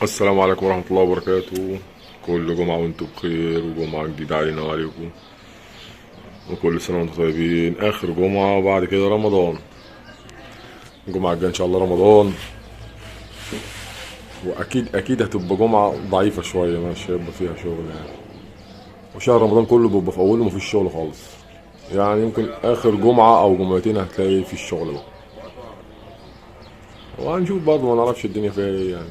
السلام عليكم ورحمة الله وبركاته. كل جمعة وانتم بخير، وجمعة جديدة علينا وعليكم، وكل سنة وانتم طيبين. آخر جمعة وبعد كده رمضان. الجمعة الجاية إن شاء الله رمضان، وأكيد أكيد هتبقى جمعة ضعيفة شوية، مش هيبقى فيها شغل يعني. وشهر رمضان كله بيبقى في أوله مفيش شغل خالص، يعني يمكن آخر جمعة أو جمعتين هتلاقي في الشغل بقى. وهنشوف برضه، ما نعرفش الدنيا فيها ايه يعني.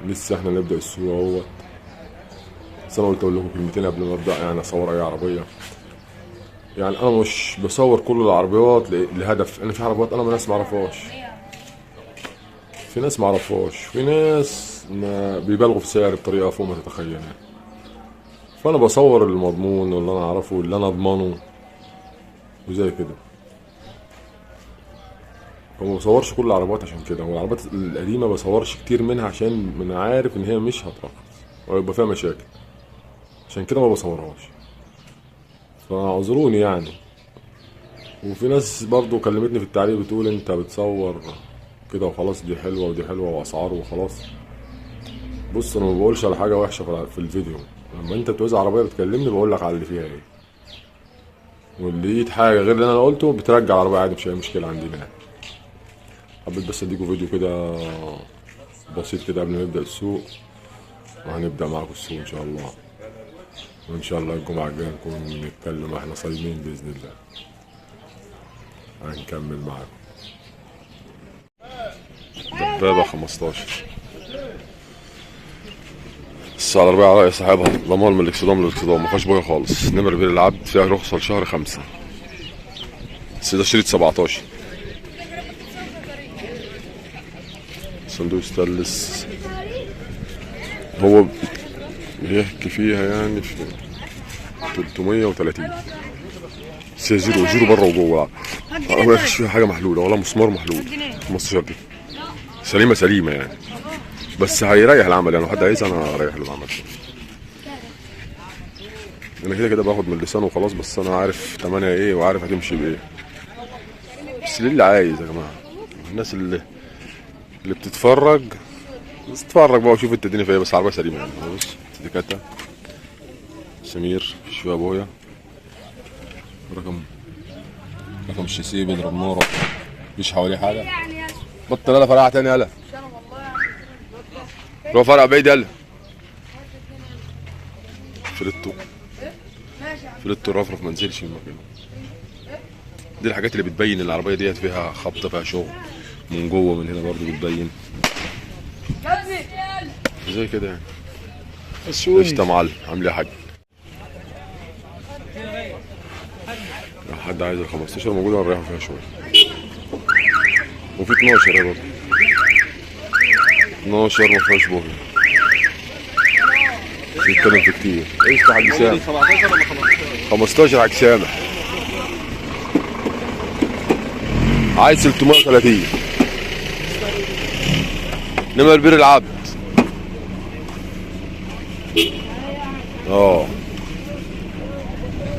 لسه احنا نبدأ السوق اهوت. بس انا قلت اقول لكم كلمتين قبل ما ابدا، يعني اصور اي عربيه. يعني انا مش بصور كل العربيات لهدف، انا في عربيات انا ناس ما اعرفهاش، في ناس ما اعرفهاش، في ناس ما بيبالغوا في السعر بطريقه فوق ما تتخيل يعني. فانا بصور المضمون واللي انا اعرفه واللي انا اضمنه وزي كده. وما بصورش كل العربيات عشان كده، والعربيات القديمه بصورش كتير منها عشان انا عارف ان هي مش هترخص ويبقى فيها مشاكل، عشان كده ما بصورهاش. فاعذروني يعني. وفي ناس برضو كلمتني في التعليق بتقول انت بتصور كده وخلاص، دي حلوه ودي حلوه واسعار وخلاص. بص، انا ما بقولش على حاجه وحشه في الفيديو. لما انت بتوزع عربيه بتكلمني بقول لك على اللي فيها ايه، واللي لقيت حاجه غير اللي انا قلته بترجع العربيه عادي، مش اي مشكله عندنا يعني. حبيت بس اديكم فيديو كده بسيط كده قبل ما نبدا السوق، وهنبدا معاكم السوق ان شاء الله. وان شاء الله الجمعه الجايه نكون نتكلم واحنا صايمين باذن الله. هنكمل معاكم. دبابه 15 الساعة 4 على رأي صاحبها، ضمان من الاكسدام للاكسدام، مفيهاش بويا خالص. نمر بير العبد فيها رخصة لشهر 5. بس ده شريط 17. صندوق ستانلس. هو بيحكي فيها يعني في 330. بس هي زيرو زيرو بره وجوه. ما فيش فيها حاجة محلولة ولا مسمار محلول. 15 دي سليمة سليمة يعني، بس هيريح العمل يعني. لو حد عايز انا اريح له العمل. انا كده كده باخد من اللسان وخلاص، بس انا عارف تمنها ايه وعارف هتمشي بايه. بس ليه اللي عايز يا جماعه، الناس اللي بتتفرج، بس تتفرج بقى وشوف انت الدنيا فيها. بس عربيه سليمه يعني. بص سيديكاتا سمير، مفيش فيها ابويا. رقم الشاسيه بيضرب ناره، مفيش حواليه حاجه. بطل يلا فرقع تاني يلا، روح فرقع بعيد يلا. فلتو فلتو الرفرف ما نزلش من مكانه. دي الحاجات اللي بتبين العربيه ديت فيها خبطه، فيها شغل من جوه، من هنا برضو بتبين زي كده يعني. قشطة يا معلم، عامل ايه يا حاج؟ لو حد عايز ال 15 موجودة هنريحه فيها شوية. وفي 12 يا برضه، 12 ما فيهاش بوهي. نتكلم في كتير. قشطة يا حاج سامح. 17 ولا 15؟ 15 يا حاج سامح. عايز 330. نمر بير العبد.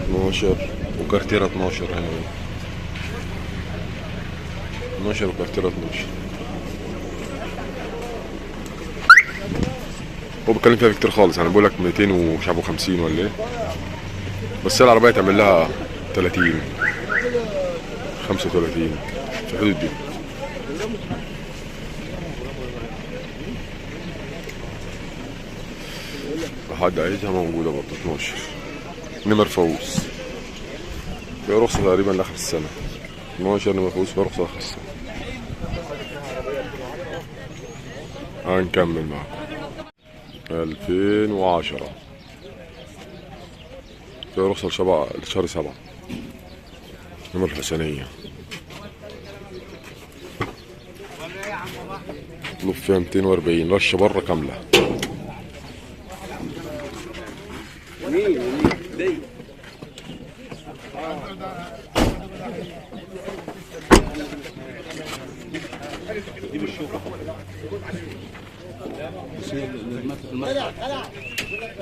12 وكارتيرة 12 هنا. 12 وكارتيرة 12. هو بيتكلم فيها كتير خالص يعني، بيقول لك 200 ومش عارف 50 ولا ايه. بس هي العربية تعمل لها 30 35 في الحدود دي. لو حد عايزها موجودة برضه 12. نمر فوز فيها رخصة تقريبا لآخر السنة. 12 نمر فوز فيها رخصة لآخر السنة. هنكمل معاكم. 2010 فيها رخصة لشهر 7. نمر الحسينية طلب فيها 240 رشة بره كاملة.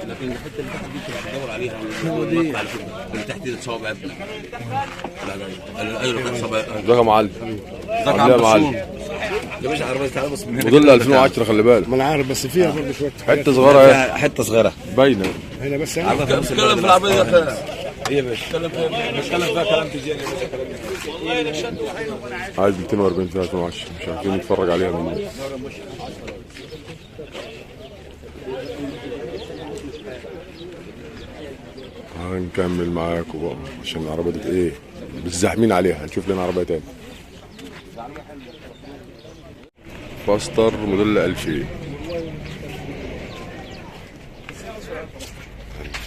لكن الحته اللي تحت دي انت مش هتدور عليها. هو دي على فكره اللي تحت دي صوابع ابنك. لا لا ايوه كانت صوابع. ازيك يا معلم؟ ازيك يا عامل ايه عم يا معلم؟ بسوم؟ يا باشا عربيه تعالى بص من هنا موديل 2010 خلي بالك. ما انا عارف بس فيها برضه شويه حته صغيره اهي حته صغيره باينه. هنا بس عربيه في نفس اتكلم في العربيه ده ايه يا باشا اتكلم فيها كلام تجاري يا باشا. عايز 240 فيها 2010 مش عارفين نتفرج عليها من هنكمل معاكم بقى عشان العربية دي ايه متزاحمين عليها. هنشوف لنا عربية تاني. باستر موديل 2000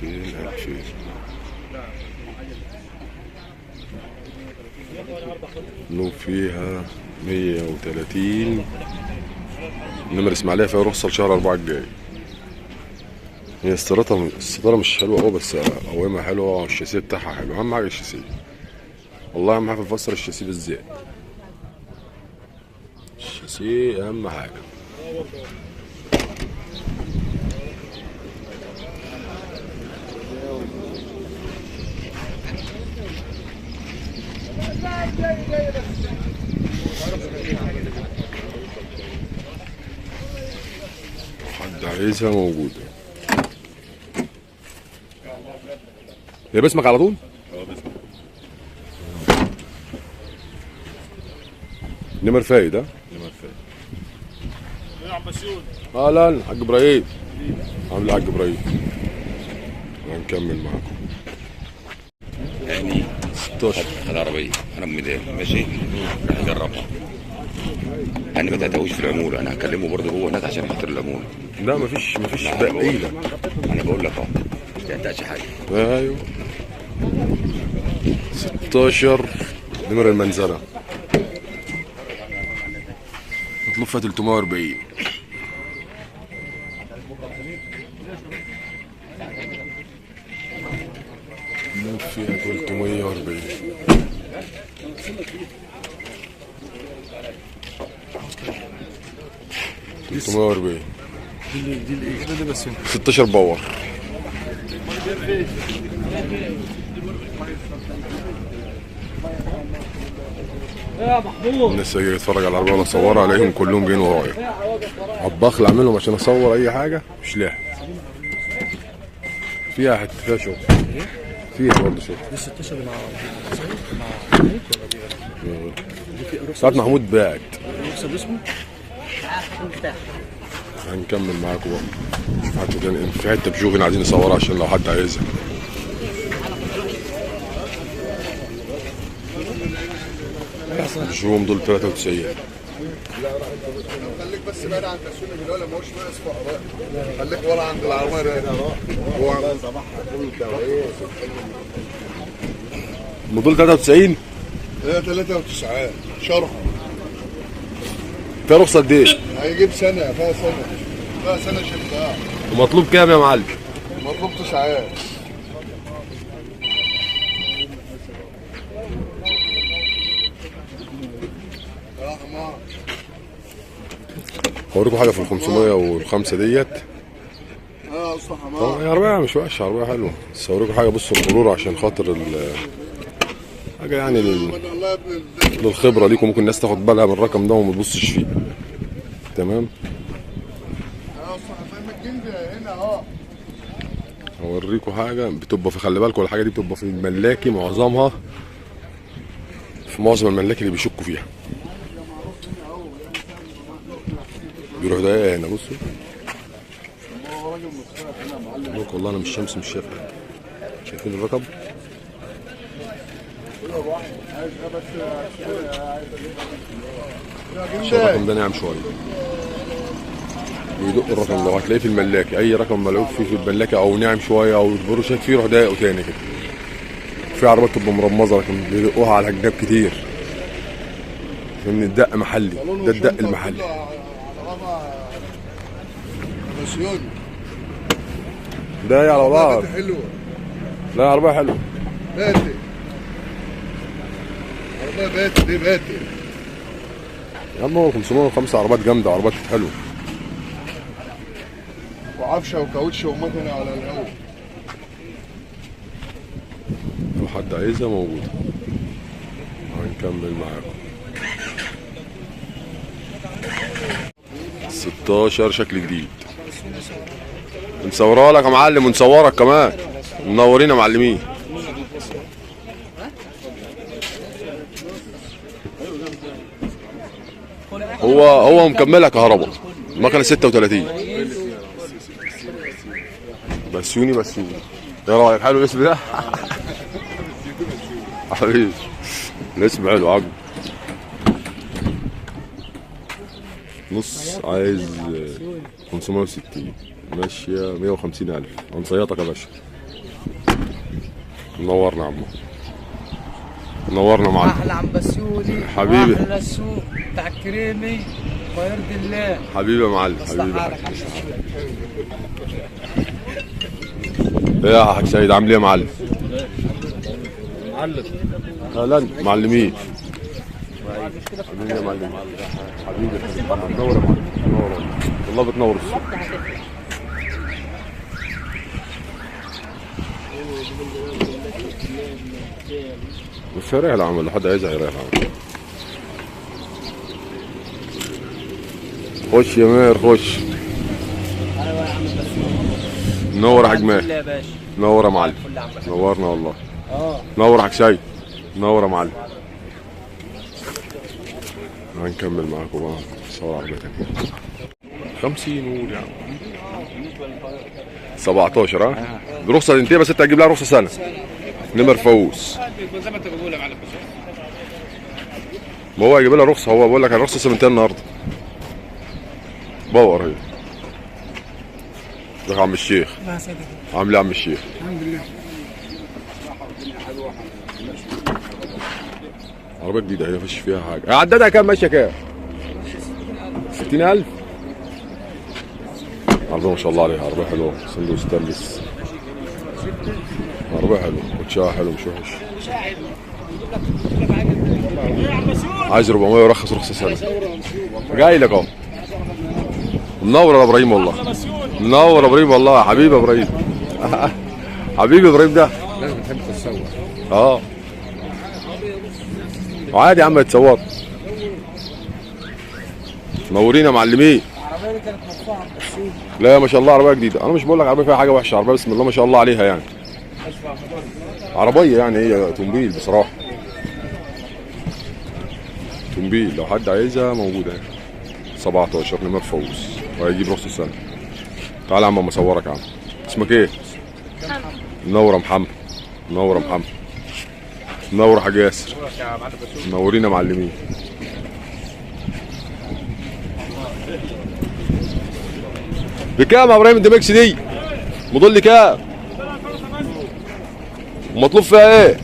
2000 نوب فيها 130 نمر اسماعيلية فيها رخصة لشهر 4 الجاي. هي الستارة مش حلوة أوي بس قوامها حلوة والشاسيه بتاعها حلو. أهم حاجة الشاسيه والله أهم حاجة في الفصل الشاسيه بالذات. الشاسيه أهم حاجة. حد عايزها موجودة. هي باسمك على طول؟ نمر فايد ها؟ نمر فايد. اهلا حاج ابراهيم. عامل ايه يا حاج ابراهيم؟ هنكمل معاكم. يعني 16 العربيه انا بميدان ماشي راح اجربها. انا ما تعتقوش في العموله، انا هكلمه برضه هو هناك عشان خاطر العموله. لا مفيش لا، أنا بقول بقيلة. لك. انا بقول لك اهو ما تعتقش حاجه. ايوه 16 نمر المنزلة مطلوب فيها 340. مطلوب فيها 340. دي بس 16 باور. الناس اللي تتفرج على العربيه ولا اصورها الاقيهم كلهم جايين ورايا. هتبخل اعملهم عشان اصور اي حاجه مش لاحق. فيها حته فيها شغل. فيها برضه شغل. دي 16 مع ساعات محمود باعت. رخصه اسمه هنكمل معاكم بقى. شوف حته تاني في حته بجوفن عايزين نصورها عشان لو حد عايزها. بجوم دول 93. خليك بس بعيد عن تسويق الولا ما هوش ناقص فقراء. خليك ورا عند العماره هنا هو عند صباحها كل كويس. موديل 93 هي 93 شرحه فيها رخصه قد ايه؟ هيجيب سنه فيها سنه شفاء. ومطلوب كام يا معلم؟ مطلوب 9. هوريكم حاجه في ال 505 ديت. اصلا حمار. هي عربيه مش وحشه، عربيه حلوه بس هوريكم حاجه. بصوا المرور عشان خاطر حاجه يعني والله يا ابن للخبره ليكم. ممكن الناس تاخد بالها من الرقم ده وما تبصش فيه. تمام. اصلا حمار الجندي هنا اهو. هوريكم حاجه بتبقى في، خلي بالكم الحاجه دي بتبقى في الملاكي معظمها. في معظم الملاكي اللي بيشكوا فيها بيروح ده هنا. بصوا لك والله انا مش شمس مش شايف حاجه. شايفين الرقم؟ عشان الرقم ده ناعم شويه بيدق الرقم ده. هتلاقيه في الملاكي اي رقم ملعوب فيه في الملاكي او ناعم شويه او البروشات فيه يروح دايقه تاني كده. في عربيات تبقى مرمزه لكن بيدقوها على الجناب كتير. فاهمني؟ الدق محلي ده الدق المحلي. ده على بعض. حلوه. لا عربيه حلوه. باتي. عربيه باتي دي باتي. يا عم هو 505 عربيات جامده، عربيات حلوه. وعفشه وكاوتش ومكنه على الهواء. لو حد عايزها موجوده. هنكمل معاكم. 16 شكل جديد. نصورها لك يا معلم ونصورك كمان. منورين يا معلمين. هو مكملها كهرباء. المكنه 36 بسيوني. ايه رايك؟ حلو الاسم ده؟ حبيبي الاسم حلو عجب. نص عايز 560 ماشيه 150,000. هنصيطك يا باشا. منورنا يا عمو. منورنا يا معلم. احلى عم بسيوني حبيبي. احلى السوق بتاع الكريمي ويرضي الله. حبيبي يا معلم. حبيبي. حالك. ايه يا حاج سيد عامل ايه يا معلم؟ معلم. اهلا معلمين. حبيبي يا معلم. حبيبي بتنور يا معلم. بتنور والله بتنور السوق. مش هيريح العمل. لو حد عايزها هيريح العمل. خش يا ماهر خش. نور يا حاج ماهر. يا باشا نور يا معلم. نورنا والله. نور يا حاج سيد. نور يا معلم. هنكمل معاكم بقى صور عربية تانية. 50 قول يا عم. 17 ها؟ دي رخصة تنتهي بس انت هتجيب لها رخصة سنة. نمر فوز. زي ما انت بتقول يا معلم. ما هو هيجيب لها رخصة. هو بقول لك الرخصة لسه منتهية النهارده. باور هي. ازيك يا عم الشيخ؟ عامل ايه يا عم الشيخ؟ الحمد لله. عربية جديدة هي مفيش فيها حاجة. عددها كام ماشية كام؟ 60,000. عربية ما شاء الله عليها. عربية حلوة. صندوق ستانلس. عربية حلوة. وتشاها حلو مش وحش. عايز 400 ورخص رخصة سنة. جاي لك اهو. منور يا ابراهيم والله. منور يا ابراهيم والله. حبيبي يا ابراهيم. حبيبي ابراهيم ده. لازم تحب تتصور. اه وعادي يا عم يتصور. منورين يا معلمين. العربيه دي كانت مرفوعه بسيوني. لا ما شاء الله عربيه جديده. انا مش بقول لك عربيه فيها حاجه وحشه. عربيه بسم الله ما شاء الله عليها يعني. عربيه يعني هي تومبيل بصراحه. تومبيل لو حد عايزها موجوده يعني. 17 نمر فوز وهيجيب رخص السنه. تعالى يا عم اما اصورك يا عم. اسمك ايه؟ منور يا محمد. منور يا محمد. منور يا حاج ياسر. منورين يا معلمين. بكام يا ابراهيم الدمكس دي؟ موديل كام؟ ومطلوب فيها ايه؟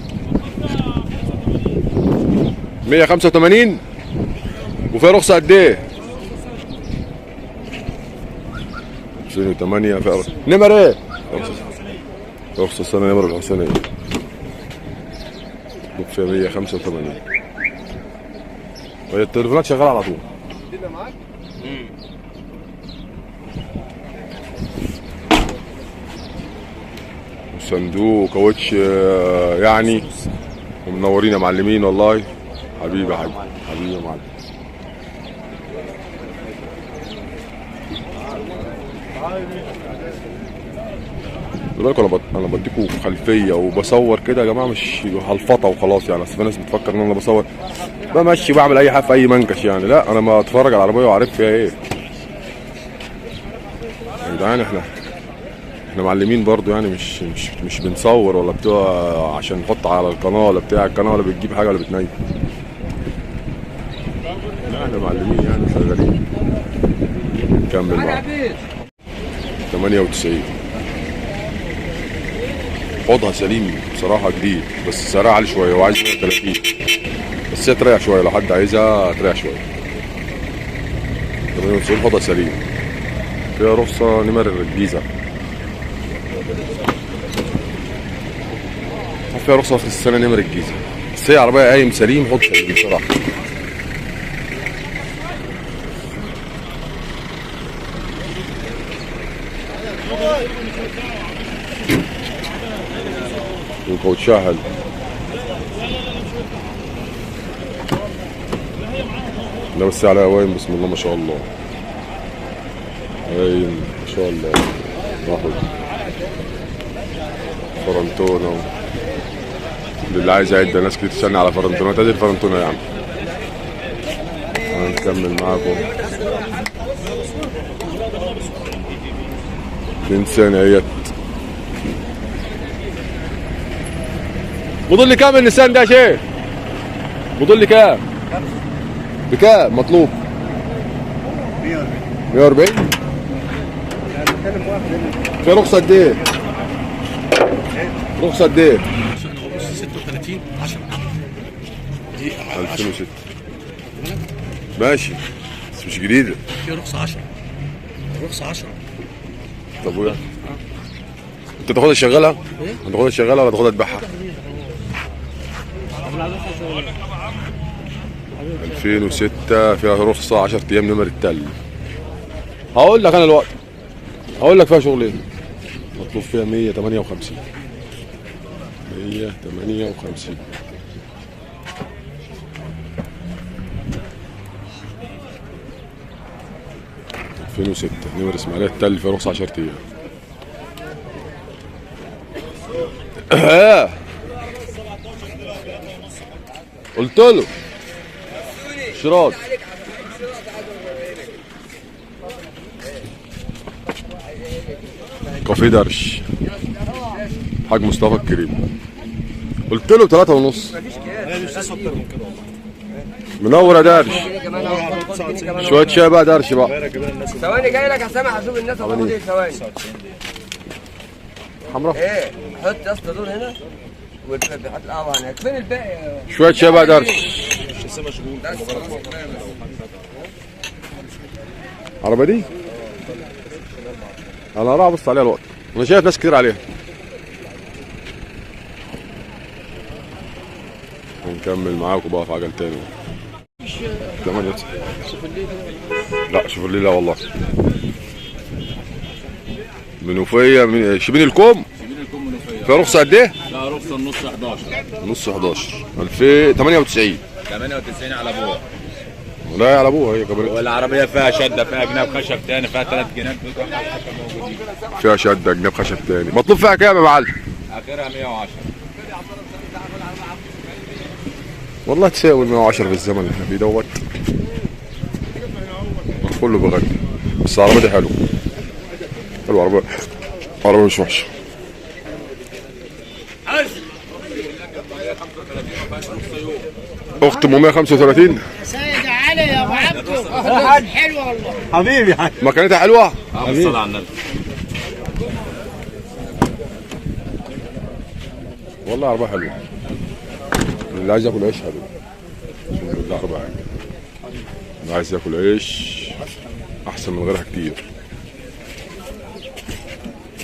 185 وفيها رخصة قد ايه؟ 2008 فيها رخصة. نمر ايه؟ رخصة السنة نمر الحسينية. مطلوب فيها 185. وهي التليفونات شغالة على طول. صندوق كاوتش يعني. ومنورين يا معلمين والله. حبيبي يا حاج. حبيبي يا معلم. خلي بالكوا انا بديكوا خلفيه وبصور كده يا جماعه. مش هلفطه وخلاص يعني. اصل في ناس بتفكر ان انا بصور بمشي بعمل اي حاجه في اي منكش يعني. لا انا ما اتفرج على العربيه وعارف فيها ايه يا جدعان. احنا معلمين برضو يعني. مش بنصور ولا بتوع عشان نحط على القناه ولا بتاع القناه ولا بتجيب حاجه ولا بتنيم. لا احنا معلمين يعني شغالين. نكمل معاك. 98 حوضها سليم بصراحه جديد بس سعرها عالي شويه وعايز 30. بس هي تريح شويه. لو حد عايزها تريح شويه. 98 حوضها سليم. فيها رخصه نمر الجيزه. فيها رخصة في السنة نمر الجيزة. بس هي عربية قايم سليم حط سليم بصراحة. وكاوتشها حلو. لا بس على قوايم بسم الله ما شاء الله. باين ما شاء الله. ناخد فرنتونة اللي عايز يعد، ناس كتير تستنى على فرنتونة. ادي الفرنتونة يا عم. هنكمل معاكم 2 سنة اهيت. بضل لي كام النسان ده يا شيخ؟ بضل لي كام؟ بكام مطلوب؟ 140. في رخصة قد ايه؟ رخصة قد ايه؟ 36 10 دي 2006 ماشي بس مش جديدة. في رخصة 10 رخصة 10. طب ويا انت تاخدها تشغلها؟ هتاخدها تشغلها ولا تاخدها تبيعها؟ 2006 فيها رخصة 10 ايام نمر التل. هقول لك انا الوقت، هقول لك فيها شغل ايه. مطلوب فيها 158 158. في 2006 نمر اسماعيلية التل فيها رخصة 10 ايام. قلت له شراط. كافيه درش حاج مصطفى الكريم. قلت له 3.5. منور يا درش. شوية شاي بقى درش بقى. ثواني جاي لك يا سامح اشوف الناس هتاخد ايه. ثواني حمراء. ايه حط يا اسطى دول هنا والفلفل هات القهوه هناك. فين الباقي؟ شوية شاي بقى درش. العربية دي انا هروح ابص عليها الوقت. انا شايف ناس كتير عليها. هنكمل معاكم بقى في عجل تاني. 8 لا شوفرليه لا والله. منوفية من شبين الكوم. فيها رخصة قد ايه؟ لا رخصة النص 11. نص 11 2098 98 على ابوها. لا على ابوها هي كمان. والعربية فيها شدة، فيها جناب خشب تاني، فيها 3 جناب موجودين. فيها شدة جناب خشب تاني. مطلوب فيها كام يا معلم؟ اخرها 110. والله تساوي 110 في الزمن اللي احنا فيه دوت. كله بغني بس العربية دي حلوة. حلوة عربية مش وحشة. اخت ام 135 سيد علي يا ابو عبده. حلوه والله حبيبي حاج. مكانتها حلوة. صل على النبي. والله عربية حلوة. اللي عايز ياكل عيش حلو. بسم الله عربية حلوة. اللي عايز ياكل عيش احسن من غيرها كتير.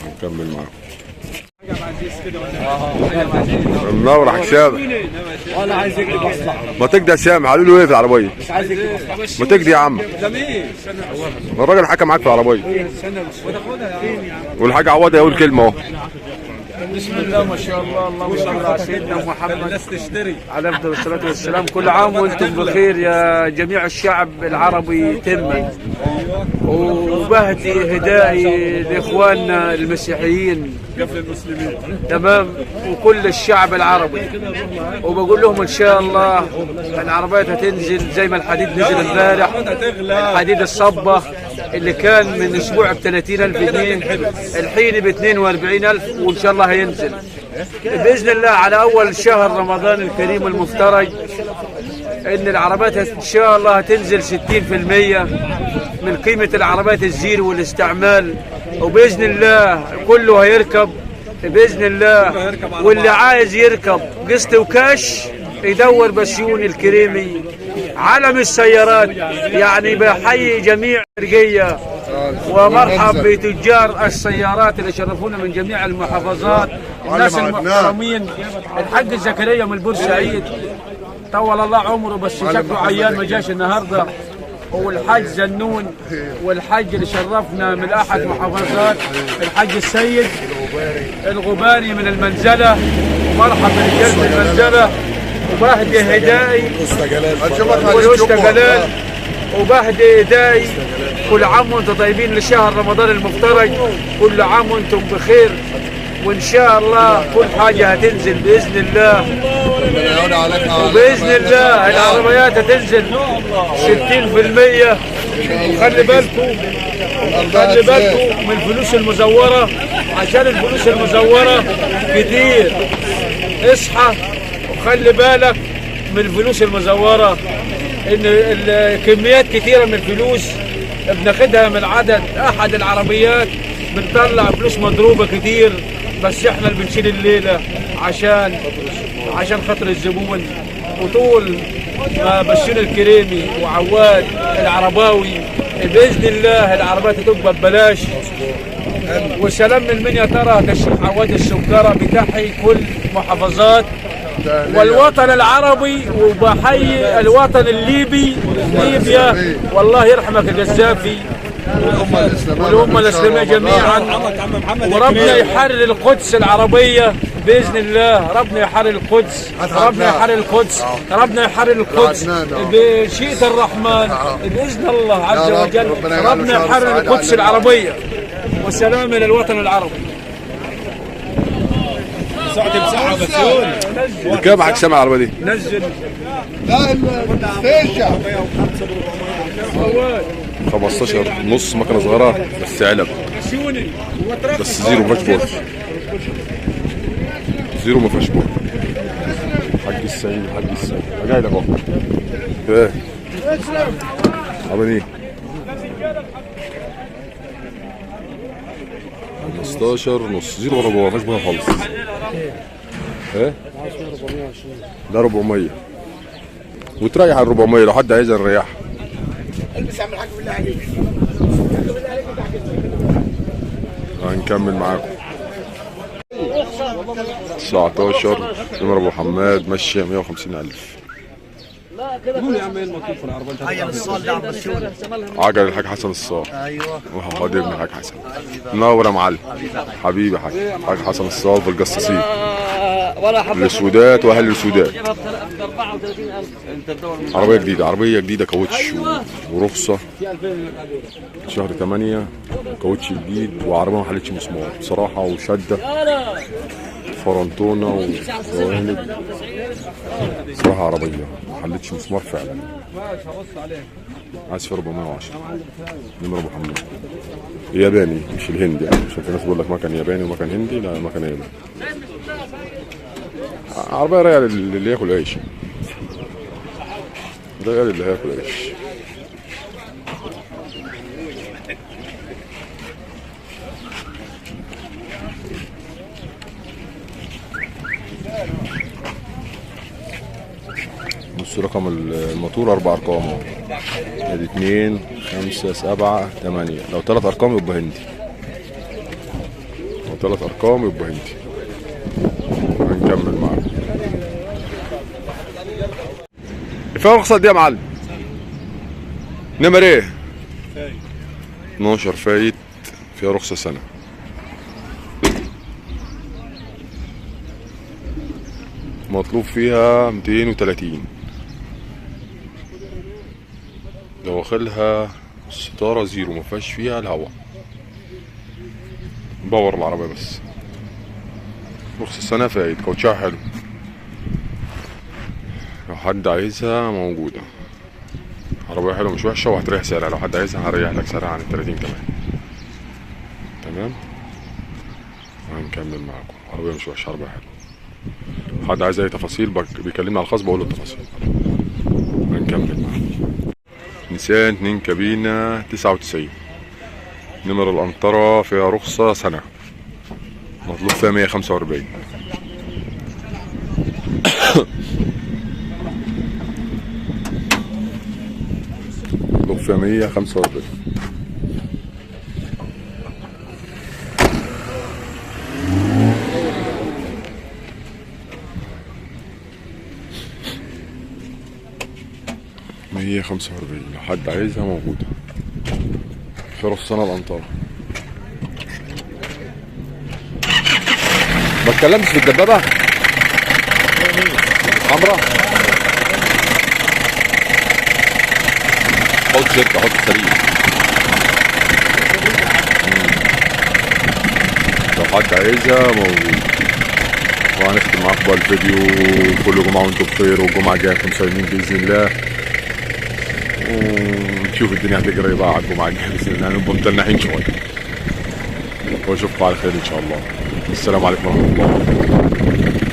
هنكمل معاكم. منور يا حاج سامح. ولا عايز يجري مصلحة. ما تجدي يا سامح. قالوا له ايه في العربية؟ مش عايز يجري مصلحة. ما تجدي يا عم. الراجل حكى معاك في العربية. والحاج عوض يقول كلمة اهو. بسم الله ما شاء الله. اللهم صل على سيدنا محمد على افضل الصلاه والسلام. كل عام وانتم بخير يا جميع الشعب العربي تما. وبهدي هدايا لاخواننا المسيحيين تمام وكل الشعب العربي. وبقول لهم ان شاء الله العربيات هتنزل زي ما الحديد نزل امبارح. الحديد الصبه اللي كان من اسبوع ب 30,000 جنيه الحين ب 42,000 وان شاء الله هينزل باذن الله على اول شهر رمضان الكريم المفترج. ان العربيات ان شاء الله هتنزل 60% من قيمه العربيات الزيرو والاستعمال. وباذن الله كله هيركب باذن الله. واللي عايز يركب قسط وكاش يدور بسيون الكريمي علم السيارات. يعني بحيي جميع الرقية ومرحب بتجار السيارات اللي شرفونا من جميع المحافظات. الناس المحترمين. الحاج زكريا من بورسعيد طول الله عمره بس شكله عيان ما جاش النهارده. والحاج زنون والحاج اللي شرفنا من احد محافظات الحاج السيد الغباري من المنزله. مرحبا برجال المنزله وبهدي هداي والأستا جلال وبهدي هداي كل عام وانتم طيبين لشهر رمضان المفترج. كل عام وانتم بخير، وان شاء الله كل حاجه هتنزل باذن الله، وباذن الله العربيات هتنزل 60%. وخلي بالكم من الفلوس المزوره، عشان الفلوس المزوره كتير. اصحى وخلي بالك من الفلوس المزوره، ان الكميات كتيره من الفلوس بناخدها من عدد احد العربيات، بنطلع فلوس مضروبه كتير، بس احنا اللي بنشيل الليله عشان خاطر الزبون. وطول ما بشير الكريمي وعواد العرباوي باذن الله العربيات هتبقى ببلاش. وسلام من يا ترى تشريح عواد السكره بتحيي كل محافظات والوطن العربي، وبحيي الوطن الليبي ليبيا، والله يرحمك القذافي والأمة الإسلامية جميعا. وربنا يحرر القدس العربية بإذن الله، ربنا يحرر القدس، ربنا يحرر القدس، ربنا يحرر القدس بشيئة الرحمن بإذن الله عز وجل. ربنا يحرر القدس العربية، والسلام إلى الوطن العربي. بكام معاك سامع العربيه دي؟ نزل لا الفيشه 15 نص، مكنه صغيره بس علب، بس زيرو ما فيهاش بورد، زيرو ما فيهاش بورد. حاج السعيد جاي لك اهو. ايه عامل ايه؟ 15 نص، زيرو ولا جوه، ما فيهاش بورد خالص. ايه ده 400 وتريح ال 400 لو حد عايزها نريحها. هنكمل معاكم 19 نمر ابو حماد ماشيه 150,000. قول يا عم ايه المطلوب في العربيه؟ عجل الصال ده عم بشوره. عجل الحاج حسن الصال. ايوه وهو ابن الحاج حسن. منور يا معلم. حبيبي حاج حسن الصال في القصاصين. السودات واهل السودات. عربيه جديده كاوتش ورخصه شهر 8، كاوتش جديد، وعربيه ما حلتش مسمار بصراحه، وشده فرنتونه ووالد. صراحه عربيه ما حلتش مسمار فعلا. عايز في 410 نمر ابو حماد. ياباني مش الهندي، يعني عشان في ناس بيقول لك مكان ياباني ومكان هندي، لا مكان ياباني. عربيه رايقه اللي ياكل عيش، رايقه اللي هياكل عيش. بص رقم الموتور 4 ارقام اهو، ادي 2 5 7 8، لو 3 ارقام يبقى هندي، لو 3 ارقام يبقى هندي. هنكمل معاكم. فين الرخصة دي يا معلم؟ نمر ايه؟ 12 فايت، فيها رخصة سنة. مطلوب فيها 230. دواخلها ستارة زيرو، مفيهاش فيها الهواء، باور العربية بس. رخصة سنة فايت، كاوتشها حلو، لو حد عايزها موجودة. عربية حلوة مش وحشة، وهتريح سعرها، لو حد عايزها هريح لك سعرها عن 30 كمان. تمام، وهنكمل معاكم. عربية مش وحشة، عربية حلوة. حد عايز اي تفاصيل بيكلمني على الخاص، بقول له التفاصيل. هنكمل معاكم. نيسان 2 كابينة 99، نمر الأنطرة، فيها رخصة سنة، مطلوب فيها 145. مطلوب فيها 145. هي 45، لو حد عايزها موجودة في رصانة الأنطرة. ما اتكلمتش في الدبابة حمرا. حط شركة، حط سريع. حد عايزها موجود. وهنختم معاكم بقى الفيديو. كل جمعة وانتم بخير، والجمعة الجاية نكون صايمين بإذن الله، ونشوف الدنيا هتجري بقى على الجمعة الجاية بإذن الله، هنبقى متنحين شوية. واشوفكم على خير إن شاء الله. السلام عليكم ورحمة الله.